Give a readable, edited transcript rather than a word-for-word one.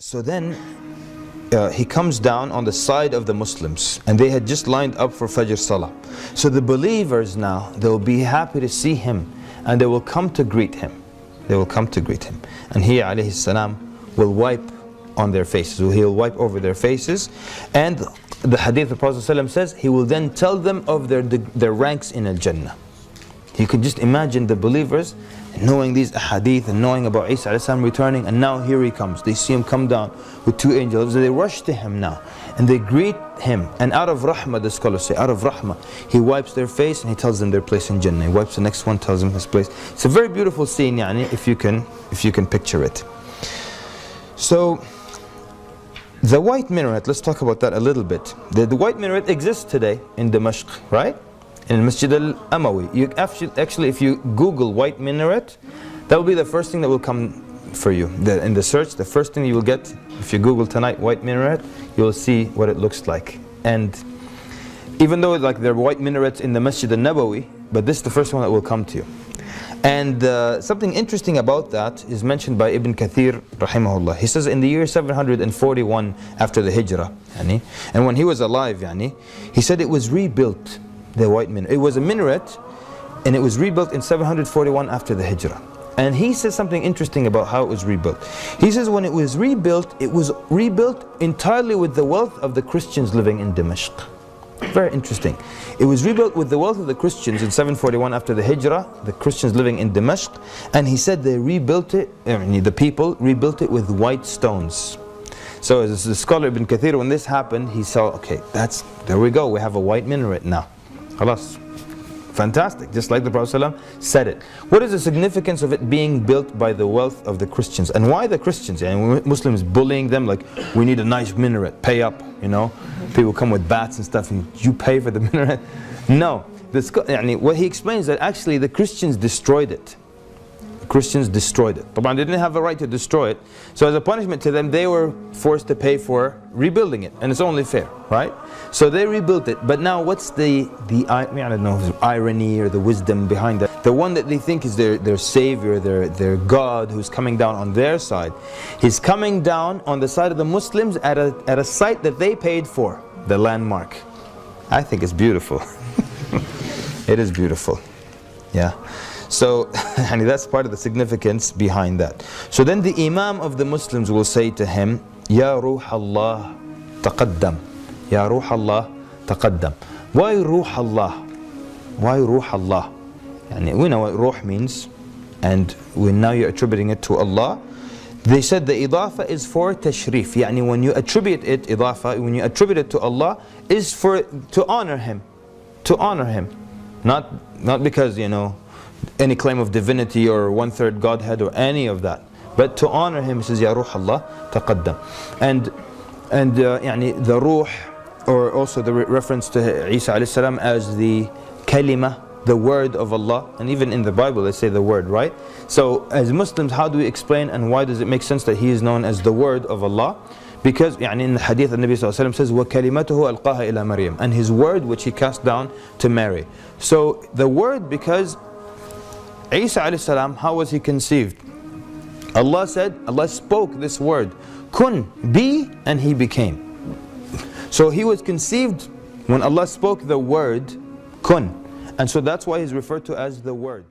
So then he comes down on the side of the Muslims, and they had just lined up for Fajr Salah. So the believers now, they will be happy to see him, and they will come to greet him. They will come to greet him. And he, alayhi salam, will wipe on their faces. So he'll wipe over their faces. And the hadith of the Prophet ﷺ says, he will then tell them of their ranks in Jannah. You can just imagine the believers knowing these hadith and knowing about Isa alayhi salam returning, and now here he comes. They see him come down with two angels. They rush to him now and they greet him, and out of rahmah, the scholars say, out of rahmah, he wipes their face and he tells them their place in Jannah. He wipes the next one, tells them his place. It's a very beautiful scene, yani, if you can picture it. So the White Minaret, let's talk about that a little bit. The White Minaret exists today in Damascus, right? In Masjid al-Amawi. You actually, if you Google White Minaret, that will be the first thing that will come for you. In the search, the first thing you will get, if you Google tonight White Minaret, you will see what it looks like. And even though like there are white minarets in the Masjid al-Nabawi, but this is the first one that will come to you. And something interesting about that is mentioned by Ibn Kathir rahimahullah. He says in the year 741 after the Hijrah, yani, and when he was alive, yani, he said it was rebuilt. The White Minaret. It was a minaret, and it was rebuilt in 741 after the Hijrah. And he says something interesting about how it was rebuilt. He says when it was rebuilt entirely with the wealth of the Christians living in Damascus. Very interesting. It was rebuilt with the wealth of the Christians in 741 after the Hijrah, the Christians living in Damascus. And he said they rebuilt it, the people rebuilt it with white stones. So as the scholar Ibn Kathir, when this happened, he saw, okay, there we go, we have a white minaret now. Khalas. Fantastic, just like the Prophet ﷺ said it. What is the significance of it being built by the wealth of the Christians? And why the Christians? And Muslims bullying them like, we need a nice minaret, pay up, you know. People come with bats and stuff, and you pay for the minaret? No. What he explains that actually the Christians destroyed it. Christians destroyed it. They didn't have a right to destroy it. So as a punishment to them, they were forced to pay for rebuilding it. And it's only fair, right? So they rebuilt it. But now what's I don't know, irony or the wisdom behind that? The one that they think is their savior, their God who's coming down on their side. He's coming down on the side of the Muslims at a site that they paid for, the landmark. I think it's beautiful. It is beautiful. Yeah. So that's part of the significance behind that. So then the Imam of the Muslims will say to him, Ya Ruh Allah taqaddam. Ya Ruh Allah taqaddam. Why Ruh Allah? Why Ruh Allah? We know what Ruh means, and now you're attributing it to Allah. They said the idafa is for tashrif. When you attribute it, idafa, when you attribute it to Allah, is to honor Him. To honor Him. Not because, any claim of divinity or one-third Godhead or any of that, but to honor him. He says, Ya Ruh Allah taqaddam. And the Ruh, or also the reference to Isa alayhi salam as the kalima, the word of Allah, and even in the Bible they say the word, right? So as Muslims, how do we explain and why does it make sense that he is known as the word of Allah? Because in the hadith the Nabi ﷺ says, وَكَلِمَتُهُ أَلْقَاهَا إِلَى مَرْيَمَ, and his word which he cast down to Mary. So the word, because Isa alayhi salam, how was he conceived? Allah spoke this word, kun, be, and he became. So he was conceived when Allah spoke the word, kun. And so that's why he's referred to as the word.